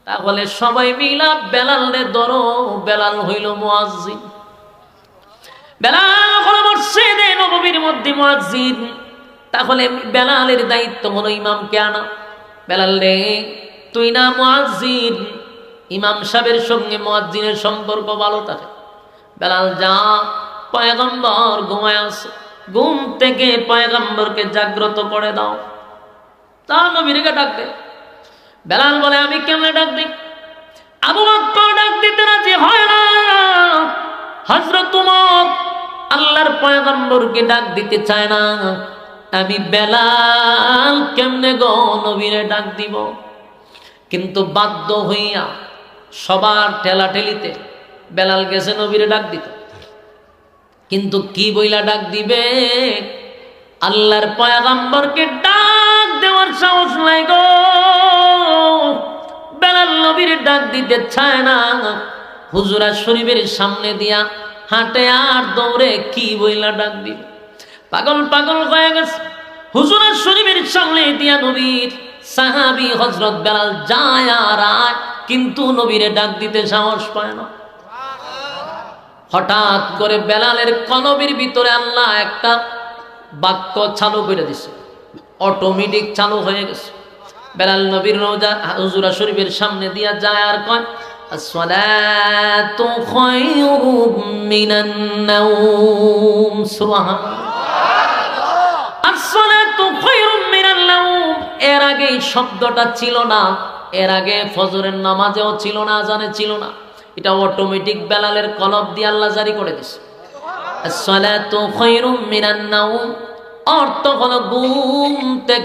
তাহলে সবাই মিলা বেলালে ধরো। বেলাল হইল মুয়াজ্জিন, বেলাল হলো মসজিদে নববীর মধ্যে মুয়াজ্জিন। তাহলে বেলালের দায়িত্ব হলো ইমামকে আনা। বেলাল রে, তুই না মুয়াজ্জিন, ইমাম সাহেবের সঙ্গে মুয়াজ্জিনের সম্পর্ক ভালো থাকে। বেলাল যা, পয়গম্বর ঘুমায় আছে, ঘুম থেকে পয়গম্বরকে জাগ্রত করে দাও। তা নবীকে ডাক দে। বেলাল বলে, আমি কেমনে ডাক দিই? আবু বকর ডাক দিতে রাজি হয় না। হযরত ওমর আল্লাহর পয়গম্বরকে ডাক দিতে চায় না। আমি বেলাল কেমনে গো নবীরে ডাক দিব? কিন্তু বাধ্য হইয়া সবার ঠেলাঠেলিতে বেলাল গেছে নবীরে ডাক দিত। কিন্তু কি বইলা ডাক দিবে? আল্লাহর পয়গম্বরকে ডাক দেওয়ার সাহস নাই গো। বেলাল নবীর ডাক দিতে চায় না। হুজুরা শরীফের সামনে দিয়া হাঁটে আর দৌড়ে কি বইলা ডাক দিবে? পাগল পাগল হয়ে গেছে। হুজুরা শরীফের সামনে দিয়া নবীর সাহাবী হযরত বেলাল যায় আর আয়, কিন্তু নবীরে ডাক দিতে সাহস পায় না। হঠাৎ করে বেলালের কলবের ভিতরে আল্লাহ একটা বাক্য চালু করে দিছে, অটোমেটিক চালু হয়ে গেছে। বেলাল নবীর রওজা হুজুরা শরীফের সামনে দিয়া যায় আর কয়, আসসালাতু খায়রুম মিনান নাওম। সুবহানাল্লাহ, আসসালাতু খায়রুম মিনান নাওম। এর আগে এই শব্দটা ছিল না, এর আগে ফজরের নামাজেও ছিল না, আজানে ছিল না। এটা অটোমেটিক বেলালের কলব দিয়ে আল্লাহ জারি করে দিছে। আসসালাতু খায়রুম মিনান নাওম অর্থ হলো ঘুম থেকে